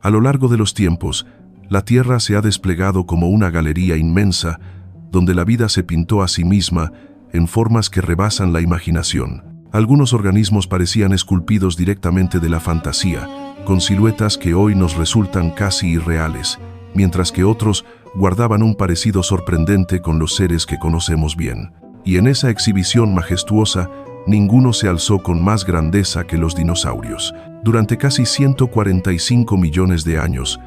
A lo largo de los tiempos, la Tierra se ha desplegado como una galería inmensa, donde la vida se pintó a sí misma en formas que rebasan la imaginación. Algunos organismos parecían esculpidos directamente de la fantasía, con siluetas que hoy nos resultan casi irreales, mientras que otros guardaban un parecido sorprendente con los seres que conocemos bien. Y en esa exhibición majestuosa, ninguno se alzó con más grandeza que los dinosaurios. Durante casi 145 millones de años,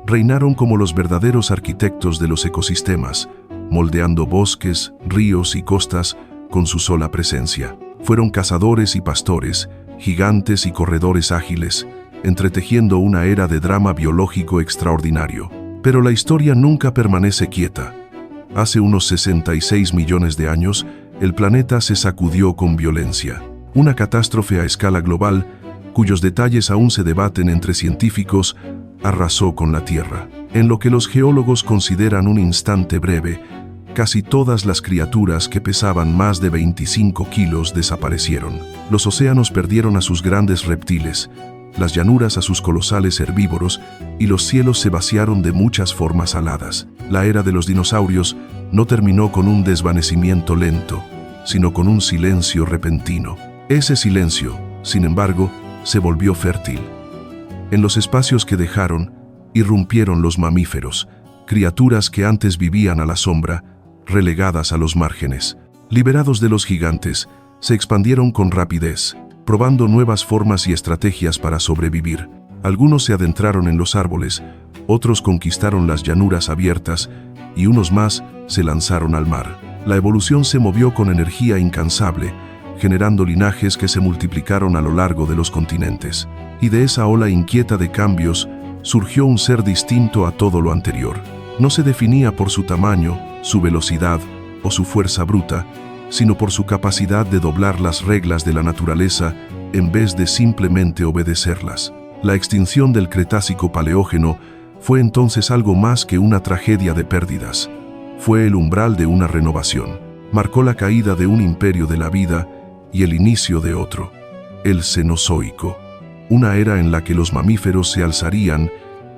reinaron como los verdaderos arquitectos de los ecosistemas, moldeando bosques, ríos y costas con su sola presencia. Fueron cazadores y pastores, gigantes y corredores ágiles, entretejiendo una era de drama biológico extraordinario. Pero la historia nunca permanece quieta. Hace unos 66 millones de años, el planeta se sacudió con violencia. Una catástrofe a escala global, cuyos detalles aún se debaten entre científicos, arrasó con la Tierra. En lo que los geólogos consideran un instante breve, casi todas las criaturas que pesaban más de 25 kilos desaparecieron. Los océanos perdieron a sus grandes reptiles, las llanuras a sus colosales herbívoros y los cielos se vaciaron de muchas formas aladas. La era de los dinosaurios no terminó con un desvanecimiento lento, sino con un silencio repentino. Ese silencio, sin embargo, se volvió fértil. En los espacios que dejaron, irrumpieron los mamíferos, criaturas que antes vivían a la sombra, relegadas a los márgenes. Liberados de los gigantes, se expandieron con rapidez, probando nuevas formas y estrategias para sobrevivir. Algunos se adentraron en los árboles, otros conquistaron las llanuras abiertas y unos más se lanzaron al mar. La evolución se movió con energía incansable, generando linajes que se multiplicaron a lo largo de los continentes. Y de esa ola inquieta de cambios surgió un ser distinto a todo lo anterior. No se definía por su tamaño, su velocidad o su fuerza bruta, sino por su capacidad de doblar las reglas de la naturaleza en vez de simplemente obedecerlas. La extinción del Cretácico-Paleógeno fue entonces algo más que una tragedia de pérdidas. Fue el umbral de una renovación. Marcó la caída de un imperio de la vida y el inicio de otro, el Cenozoico, una era en la que los mamíferos se alzarían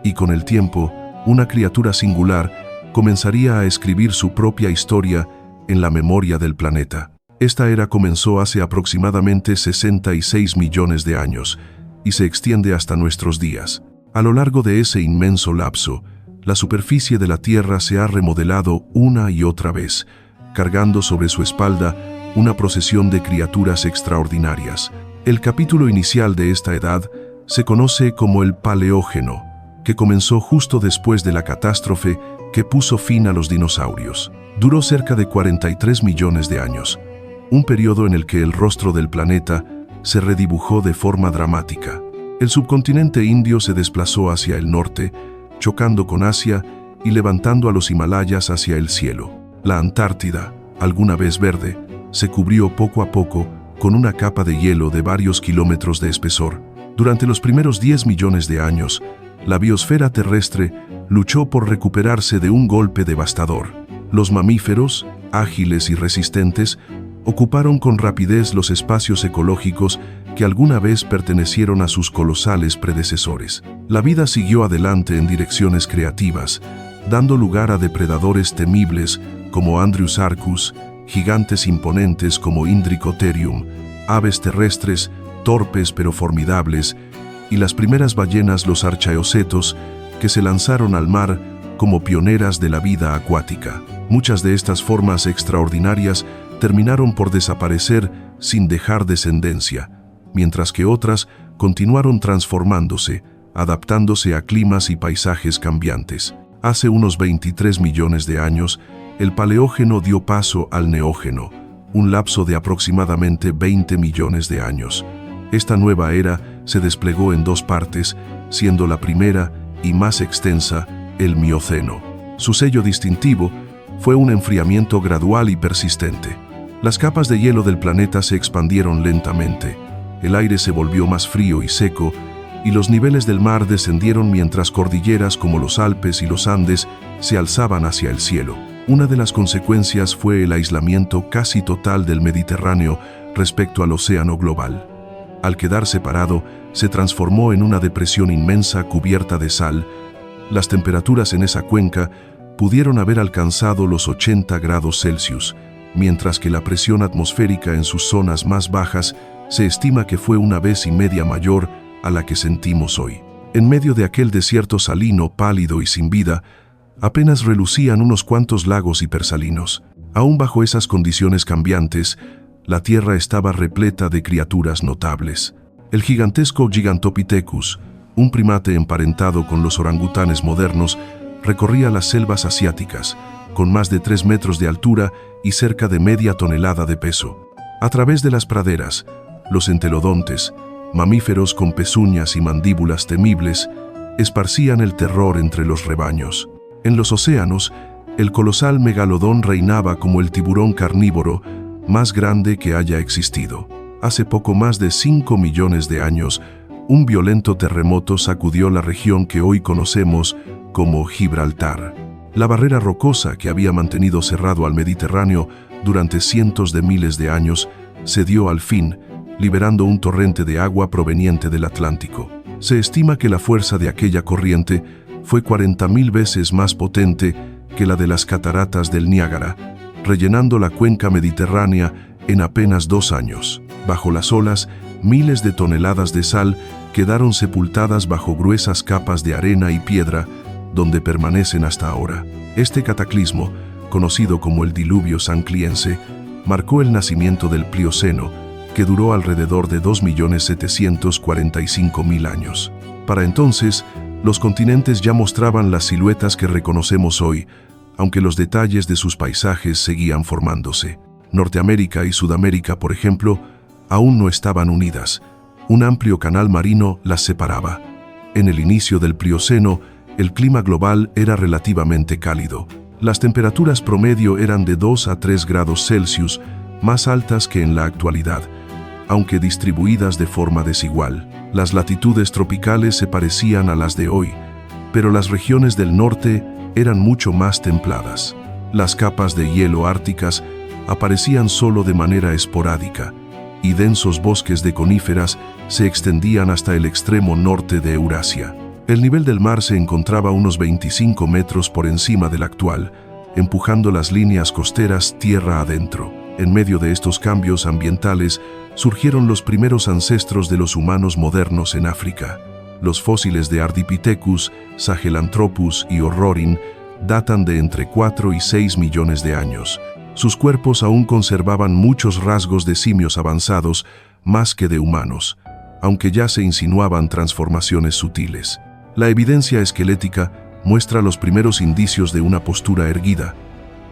y con el tiempo, una criatura singular comenzaría a escribir su propia historia en la memoria del planeta. Esta era comenzó hace aproximadamente 66 millones de años y se extiende hasta nuestros días. A lo largo de ese inmenso lapso, la superficie de la Tierra se ha remodelado una y otra vez, cargando sobre su espalda una procesión de criaturas extraordinarias. El capítulo inicial de esta edad se conoce como el Paleógeno, que comenzó justo después de la catástrofe que puso fin a los dinosaurios. Duró cerca de 43 millones de años, un periodo en el que el rostro del planeta se redibujó de forma dramática. El subcontinente indio se desplazó hacia el norte, chocando con Asia y levantando a los Himalayas hacia el cielo. La Antártida, alguna vez verde, se cubrió poco a poco con una capa de hielo de varios kilómetros de espesor. Durante los primeros 10 millones de años, la biosfera terrestre luchó por recuperarse de un golpe devastador. Los mamíferos, ágiles y resistentes, ocuparon con rapidez los espacios ecológicos que alguna vez pertenecieron a sus colosales predecesores. La vida siguió adelante en direcciones creativas, dando lugar a depredadores temibles como Andriusarchus, gigantes imponentes como Indricotherium, aves terrestres, torpes pero formidables, y las primeras ballenas, los archaeocetos, que se lanzaron al mar como pioneras de la vida acuática. Muchas de estas formas extraordinarias terminaron por desaparecer sin dejar descendencia, mientras que otras continuaron transformándose, adaptándose a climas y paisajes cambiantes. Hace unos 23 millones de años, el Paleógeno dio paso al Neógeno, un lapso de aproximadamente 20 millones de años. Esta nueva era se desplegó en dos partes, siendo la primera y más extensa el Mioceno. Su sello distintivo fue un enfriamiento gradual y persistente. Las capas de hielo del planeta se expandieron lentamente, el aire se volvió más frío y seco, y los niveles del mar descendieron mientras cordilleras como los Alpes y los Andes se alzaban hacia el cielo. Una de las consecuencias fue el aislamiento casi total del Mediterráneo respecto al océano global. Al quedar separado, se transformó en una depresión inmensa cubierta de sal. Las temperaturas en esa cuenca pudieron haber alcanzado los 80 grados Celsius, mientras que la presión atmosférica en sus zonas más bajas se estima que fue 1,5 veces mayor a la que sentimos hoy. En medio de aquel desierto salino, pálido y sin vida, apenas relucían unos cuantos lagos hipersalinos. Aún bajo esas condiciones cambiantes, la tierra estaba repleta de criaturas notables. El gigantesco Gigantopithecus, un primate emparentado con los orangutanes modernos, recorría las selvas asiáticas, con más de 3 metros de altura y cerca de media tonelada de peso. A través de las praderas, los entelodontes, mamíferos con pezuñas y mandíbulas temibles, esparcían el terror entre los rebaños. En los océanos, el colosal megalodón reinaba como el tiburón carnívoro más grande que haya existido. Hace poco más de 5 millones de años, un violento terremoto sacudió la región que hoy conocemos como Gibraltar. La barrera rocosa que había mantenido cerrado al Mediterráneo durante cientos de miles de años cedió al fin, liberando un torrente de agua proveniente del Atlántico. Se estima que la fuerza de aquella corriente fue 40.000 veces más potente que la de las cataratas del Niágara, rellenando la cuenca mediterránea en apenas 2 años. Bajo las olas, miles de toneladas de sal quedaron sepultadas bajo gruesas capas de arena y piedra, donde permanecen hasta ahora. Este cataclismo, conocido como el diluvio sancliense, marcó el nacimiento del Plioceno, que duró alrededor de 2.745.000 años. Para entonces, los continentes ya mostraban las siluetas que reconocemos hoy, aunque los detalles de sus paisajes seguían formándose. Norteamérica y Sudamérica, por ejemplo, aún no estaban unidas. Un amplio canal marino las separaba. En el inicio del Plioceno, el clima global era relativamente cálido. Las temperaturas promedio eran de 2 a 3 grados Celsius, más altas que en la actualidad, aunque distribuidas de forma desigual. Las latitudes tropicales se parecían a las de hoy, pero las regiones del norte eran mucho más templadas. Las capas de hielo árticas aparecían solo de manera esporádica, y densos bosques de coníferas se extendían hasta el extremo norte de Eurasia. El nivel del mar se encontraba unos 25 metros por encima del actual, empujando las líneas costeras tierra adentro. En medio de estos cambios ambientales surgieron los primeros ancestros de los humanos modernos en África. Los fósiles de Ardipithecus, Sahelanthropus y Orrorin datan de entre 4 y 6 millones de años. Sus cuerpos aún conservaban muchos rasgos de simios avanzados, más que de humanos, aunque ya se insinuaban transformaciones sutiles. La evidencia esquelética muestra los primeros indicios de una postura erguida,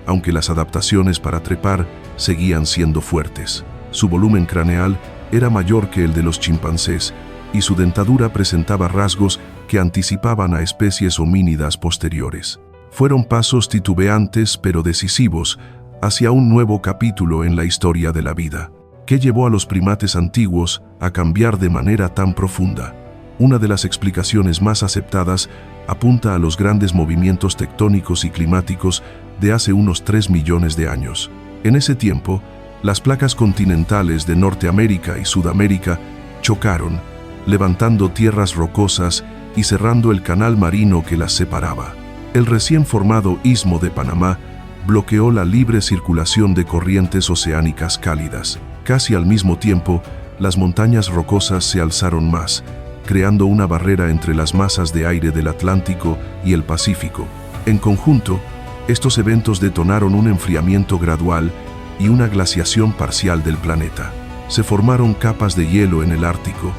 aunque las adaptaciones para trepar seguían siendo fuertes. Su volumen craneal era mayor que el de los chimpancés y su dentadura presentaba rasgos que anticipaban a especies homínidas posteriores. Fueron pasos titubeantes pero decisivos hacia un nuevo capítulo en la historia de la vida. ¿Qué llevó a los primates antiguos a cambiar de manera tan profunda? Una de las explicaciones más aceptadas apunta a los grandes movimientos tectónicos y climáticos de hace unos 3 millones de años. En ese tiempo, las placas continentales de Norteamérica y Sudamérica chocaron, levantando tierras rocosas y cerrando el canal marino que las separaba. El recién formado Istmo de Panamá bloqueó la libre circulación de corrientes oceánicas cálidas. Casi al mismo tiempo, las montañas rocosas se alzaron más, creando una barrera entre las masas de aire del Atlántico y el Pacífico. En conjunto, estos eventos detonaron un enfriamiento gradual y una glaciación parcial del planeta. Se formaron capas de hielo en el Ártico,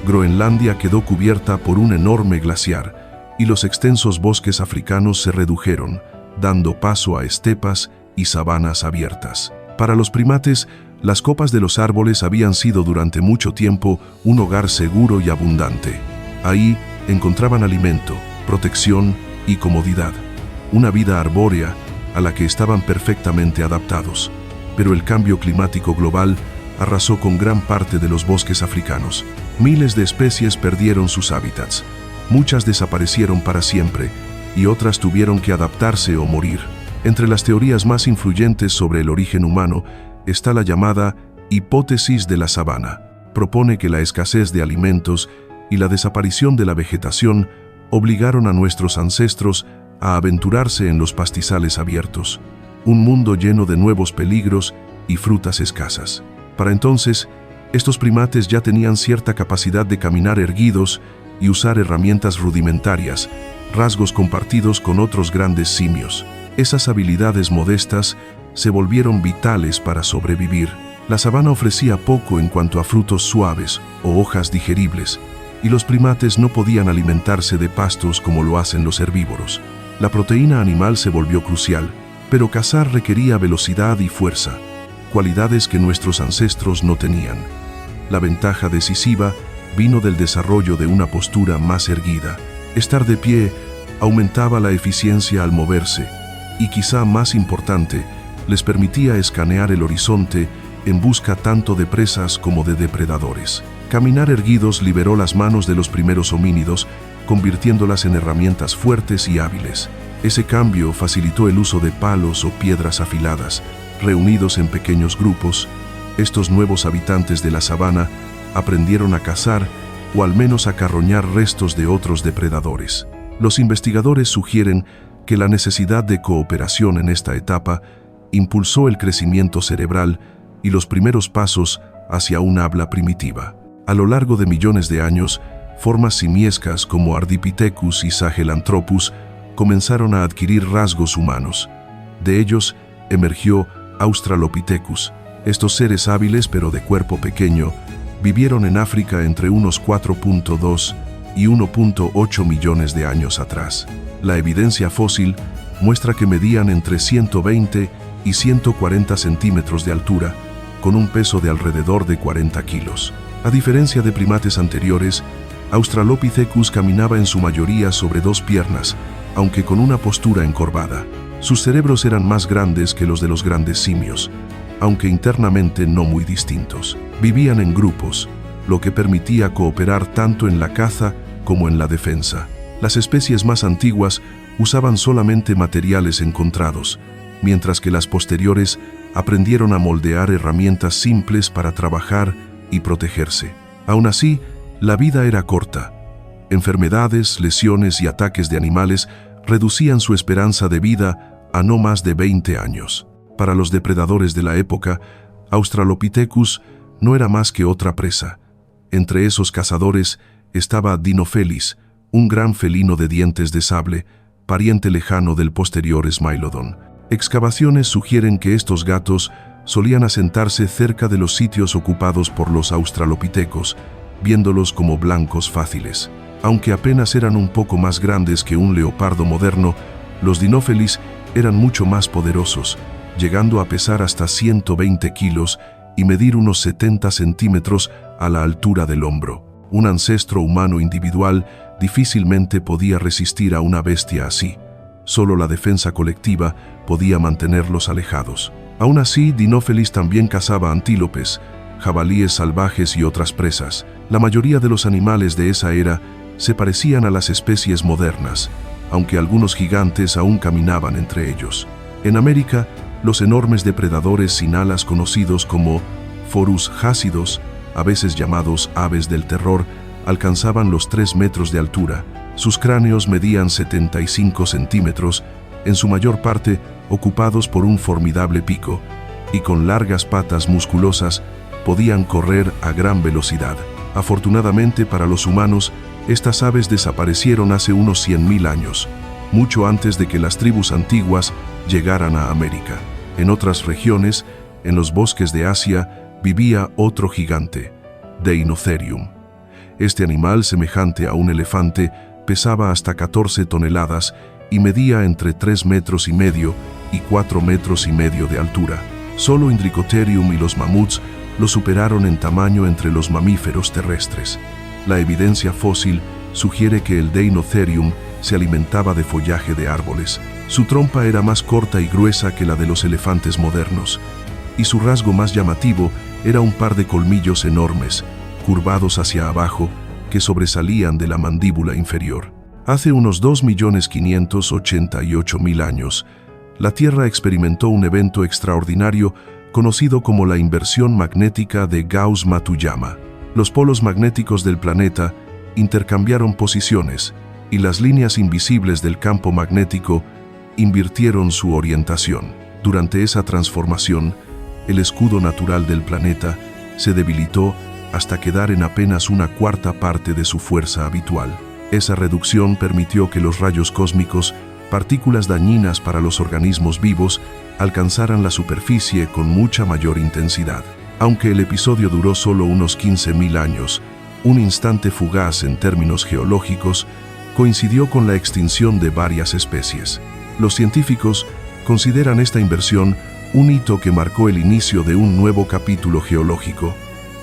Groenlandia quedó cubierta por un enorme glaciar, y los extensos bosques africanos se redujeron, dando paso a estepas y sabanas abiertas. Para los primates, las copas de los árboles habían sido durante mucho tiempo un hogar seguro y abundante. Ahí encontraban alimento, protección y comodidad. Una vida arbórea a la que estaban perfectamente adaptados. Pero el cambio climático global arrasó con gran parte de los bosques africanos. Miles de especies perdieron sus hábitats. Muchas desaparecieron para siempre y otras tuvieron que adaptarse o morir. Entre las teorías más influyentes sobre el origen humano está la llamada hipótesis de la sabana. Propone que la escasez de alimentos y la desaparición de la vegetación obligaron a nuestros ancestros a aventurarse en los pastizales abiertos, un mundo lleno de nuevos peligros y frutas escasas. Para entonces, estos primates ya tenían cierta capacidad de caminar erguidos y usar herramientas rudimentarias, rasgos compartidos con otros grandes simios. Esas habilidades modestas se volvieron vitales para sobrevivir. La sabana ofrecía poco en cuanto a frutos suaves o hojas digeribles, y los primates no podían alimentarse de pastos como lo hacen los herbívoros. La proteína animal se volvió crucial, pero cazar requería velocidad y fuerza, cualidades que nuestros ancestros no tenían. La ventaja decisiva vino del desarrollo de una postura más erguida. Estar de pie aumentaba la eficiencia al moverse, y quizá más importante, les permitía escanear el horizonte en busca tanto de presas como de depredadores. Caminar erguidos liberó las manos de los primeros homínidos, convirtiéndolas en herramientas fuertes y hábiles. Ese cambio facilitó el uso de palos o piedras afiladas. Reunidos en pequeños grupos, estos nuevos habitantes de la sabana aprendieron a cazar o al menos a carroñar restos de otros depredadores. Los investigadores sugieren que la necesidad de cooperación en esta etapa impulsó el crecimiento cerebral y los primeros pasos hacia un habla primitiva. A lo largo de millones de años, formas simiescas como Ardipithecus y Sahelanthropus comenzaron a adquirir rasgos humanos. De ellos emergió Australopithecus. Estos seres hábiles pero de cuerpo pequeño vivieron en África entre unos 4.2 y 1.8 millones de años atrás. La evidencia fósil muestra que medían entre 120 y 140 centímetros de altura, con un peso de alrededor de 40 kilos. A diferencia de primates anteriores, Australopithecus caminaba en su mayoría sobre dos piernas, aunque con una postura encorvada. Sus cerebros eran más grandes que los de los grandes simios, aunque internamente no muy distintos. Vivían en grupos, lo que permitía cooperar tanto en la caza como en la defensa. Las especies más antiguas usaban solamente materiales encontrados, mientras que las posteriores aprendieron a moldear herramientas simples para trabajar y protegerse. Aún así, la vida era corta. Enfermedades, lesiones y ataques de animales reducían su esperanza de vida a no más de 20 años. Para los depredadores de la época, Australopithecus no era más que otra presa. Entre esos cazadores estaba Dinophelis, un gran felino de dientes de sable, pariente lejano del posterior Smilodon. Excavaciones sugieren que estos gatos solían asentarse cerca de los sitios ocupados por los australopithecos, viéndolos como blancos fáciles. Aunque apenas eran un poco más grandes que un leopardo moderno, los Dinophelis eran mucho más poderosos, llegando a pesar hasta 120 kilos y medir unos 70 centímetros a la altura del hombro. Un ancestro humano individual difícilmente podía resistir a una bestia así. Solo la defensa colectiva podía mantenerlos alejados. Aún así, Dinophelis también cazaba antílopes, jabalíes salvajes y otras presas. La mayoría de los animales de esa era se parecían a las especies modernas, aunque algunos gigantes aún caminaban entre ellos. En América, los enormes depredadores sin alas conocidos como Phorus jácidos, a veces llamados aves del terror, alcanzaban los 3 metros de altura. Sus cráneos medían 75 centímetros, en su mayor parte ocupados por un formidable pico, y con largas patas musculosas podían correr a gran velocidad. Afortunadamente para los humanos, estas aves desaparecieron hace unos 100.000 años, mucho antes de que las tribus antiguas llegaran a América. En otras regiones, en los bosques de Asia, vivía otro gigante, Deinotherium. Este animal, semejante a un elefante, pesaba hasta 14 toneladas y medía entre 3 metros y medio y 4 metros y medio de altura. Solo Indricotherium y los mamuts lo superaron en tamaño entre los mamíferos terrestres. La evidencia fósil sugiere que el Deinotherium se alimentaba de follaje de árboles. Su trompa era más corta y gruesa que la de los elefantes modernos, y su rasgo más llamativo era un par de colmillos enormes, curvados hacia abajo, que sobresalían de la mandíbula inferior. Hace unos 2.588.000 años, la Tierra experimentó un evento extraordinario conocido como la inversión magnética de Gauss-Matuyama. Los polos magnéticos del planeta intercambiaron posiciones y las líneas invisibles del campo magnético invirtieron su orientación. Durante esa transformación, el escudo natural del planeta se debilitó hasta quedar en apenas una cuarta parte de su fuerza habitual. Esa reducción permitió que los rayos cósmicos, partículas dañinas para los organismos vivos, alcanzaran la superficie con mucha mayor intensidad. Aunque el episodio duró solo unos 15.000 años, un instante fugaz en términos geológicos, coincidió con la extinción de varias especies. Los científicos consideran esta inversión un hito que marcó el inicio de un nuevo capítulo geológico,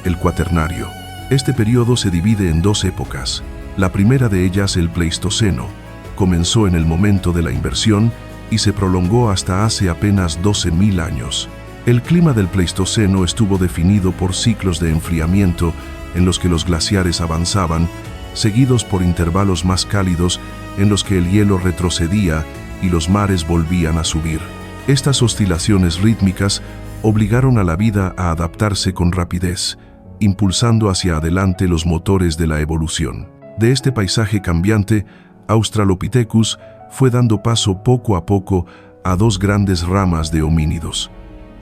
el Cuaternario. Este periodo se divide en dos épocas. La primera de ellas, el Pleistoceno, comenzó en el momento de la inversión y se prolongó hasta hace apenas 12.000 años. El clima del Pleistoceno estuvo definido por ciclos de enfriamiento en los que los glaciares avanzaban, seguidos por intervalos más cálidos en los que el hielo retrocedía y los mares volvían a subir. Estas oscilaciones rítmicas obligaron a la vida a adaptarse con rapidez, impulsando hacia adelante los motores de la evolución. De este paisaje cambiante, Australopithecus fue dando paso poco a poco a dos grandes ramas de homínidos.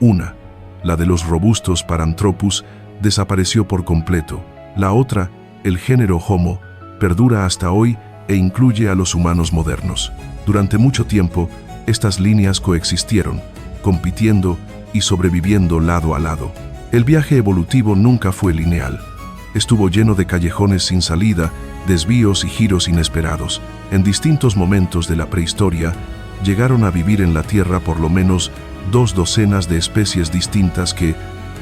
Una, la de los robustos Paranthropus, desapareció por completo. La otra, el género Homo, perdura hasta hoy e incluye a los humanos modernos. Durante mucho tiempo, estas líneas coexistieron, compitiendo y sobreviviendo lado a lado. El viaje evolutivo nunca fue lineal. Estuvo lleno de callejones sin salida, desvíos y giros inesperados. En distintos momentos de la prehistoria, llegaron a vivir en la Tierra por lo menos 2 docenas de especies distintas que,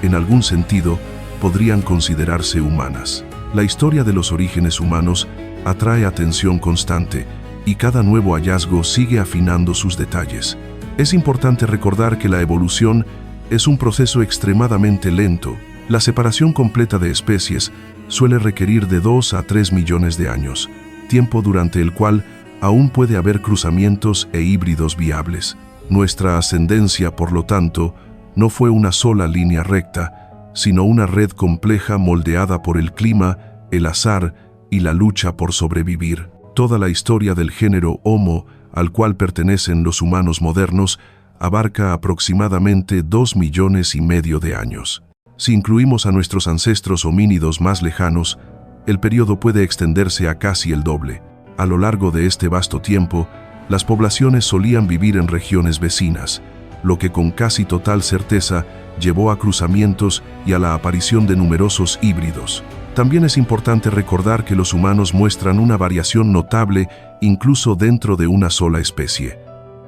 en algún sentido, podrían considerarse humanas. La historia de los orígenes humanos atrae atención constante y cada nuevo hallazgo sigue afinando sus detalles. Es importante recordar que la evolución es un proceso extremadamente lento. La separación completa de especies suele requerir de 2 a 3 millones de años, tiempo durante el cual aún puede haber cruzamientos e híbridos viables. Nuestra ascendencia, por lo tanto, no fue una sola línea recta, sino una red compleja moldeada por el clima, el azar y la lucha por sobrevivir. Toda la historia del género Homo, al cual pertenecen los humanos modernos, abarca aproximadamente 2,5 millones de años. Si incluimos a nuestros ancestros homínidos más lejanos, el periodo puede extenderse a casi el doble. A lo largo de este vasto tiempo, las poblaciones solían vivir en regiones vecinas, lo que con casi total certeza llevó a cruzamientos y a la aparición de numerosos híbridos. También es importante recordar que los humanos muestran una variación notable incluso dentro de una sola especie.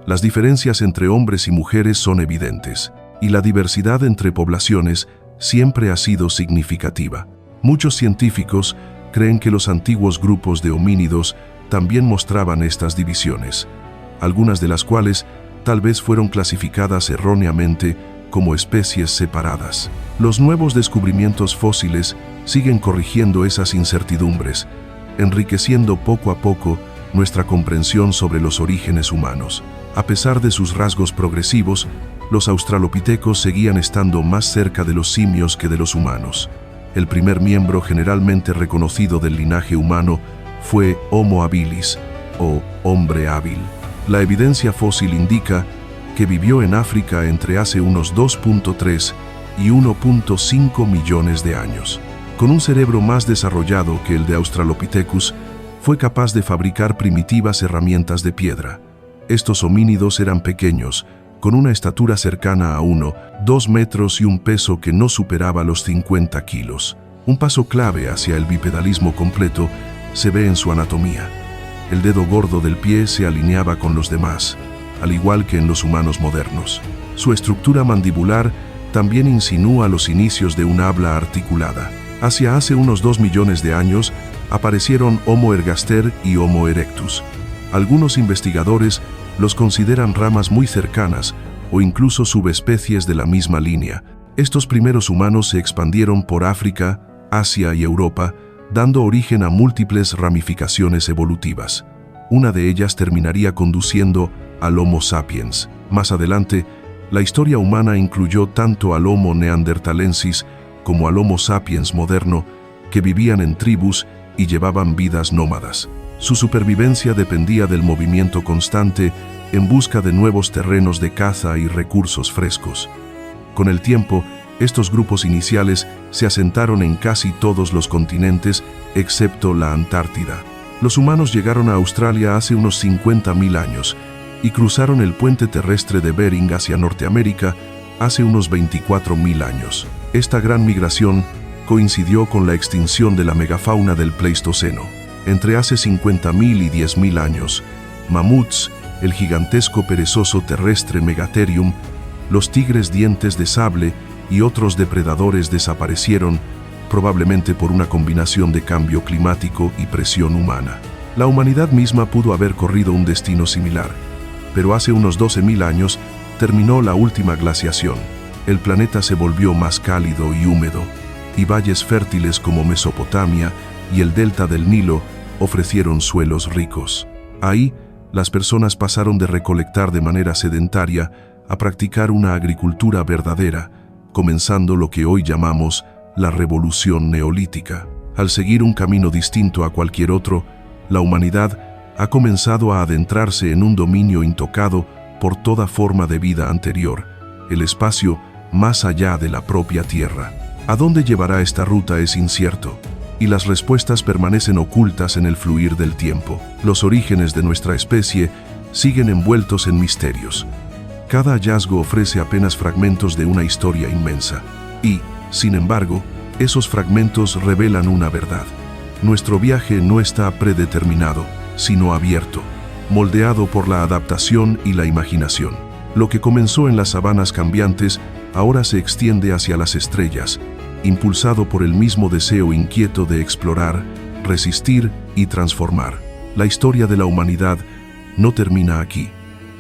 Las diferencias entre hombres y mujeres son evidentes, y la diversidad entre poblaciones siempre ha sido significativa. Muchos científicos creen que los antiguos grupos de homínidos también mostraban estas divisiones, algunas de las cuales tal vez fueron clasificadas erróneamente como especies separadas. Los nuevos descubrimientos fósiles siguen corrigiendo esas incertidumbres, enriqueciendo poco a poco nuestra comprensión sobre los orígenes humanos. A pesar de sus rasgos progresivos, los australopithecos seguían estando más cerca de los simios que de los humanos. El primer miembro generalmente reconocido del linaje humano fue Homo habilis, o hombre hábil. La evidencia fósil indica que vivió en África entre hace unos 2,3 y 1,5 millones de años. Con un cerebro más desarrollado que el de Australopithecus, fue capaz de fabricar primitivas herramientas de piedra. Estos homínidos eran pequeños, con una estatura cercana a 2 metros y un peso que no superaba los 50 kilos. Un paso clave hacia el bipedalismo completo se ve en su anatomía. El dedo gordo del pie se alineaba con los demás, al igual que en los humanos modernos. Su estructura mandibular también insinúa los inicios de un habla articulada. Hacia hace unos 2 millones de años aparecieron Homo ergaster y Homo erectus. Algunos investigadores los consideran ramas muy cercanas o incluso subespecies de la misma línea. Estos primeros humanos se expandieron por África, Asia y Europa, dando origen a múltiples ramificaciones evolutivas. Una de ellas terminaría conduciendo al Homo sapiens. Más adelante, la historia humana incluyó tanto al Homo neanderthalensis como al Homo sapiens moderno, que vivían en tribus y llevaban vidas nómadas. Su supervivencia dependía del movimiento constante en busca de nuevos terrenos de caza y recursos frescos. Con el tiempo, estos grupos iniciales se asentaron en casi todos los continentes, excepto la Antártida. Los humanos llegaron a Australia hace unos 50.000 años y cruzaron el puente terrestre de Bering hacia Norteamérica hace unos 24.000 años. Esta gran migración coincidió con la extinción de la megafauna del Pleistoceno. Entre hace 50.000 y 10.000 años, mamuts, el gigantesco perezoso terrestre Megatherium, los tigres dientes de sable y otros depredadores desaparecieron, probablemente por una combinación de cambio climático y presión humana. La humanidad misma pudo haber corrido un destino similar, pero hace unos 12.000 años terminó la última glaciación. El planeta se volvió más cálido y húmedo, y valles fértiles como Mesopotamia y el delta del Nilo ofrecieron suelos ricos. Ahí, las personas pasaron de recolectar de manera sedentaria a practicar una agricultura verdadera, comenzando lo que hoy llamamos la revolución neolítica. Al seguir un camino distinto a cualquier otro, la humanidad ha comenzado a adentrarse en un dominio intocado por toda forma de vida anterior, el espacio más allá de la propia Tierra. ¿A dónde llevará esta ruta es incierto? Y las respuestas permanecen ocultas en el fluir del tiempo. Los orígenes de nuestra especie siguen envueltos en misterios. Cada hallazgo ofrece apenas fragmentos de una historia inmensa. Y, sin embargo, esos fragmentos revelan una verdad. Nuestro viaje no está predeterminado, sino abierto, moldeado por la adaptación y la imaginación. Lo que comenzó en las sabanas cambiantes ahora se extiende hacia las estrellas, impulsado por el mismo deseo inquieto de explorar, resistir y transformar. La historia de la humanidad no termina aquí.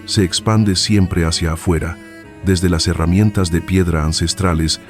Se expande siempre hacia afuera, desde las herramientas de piedra ancestrales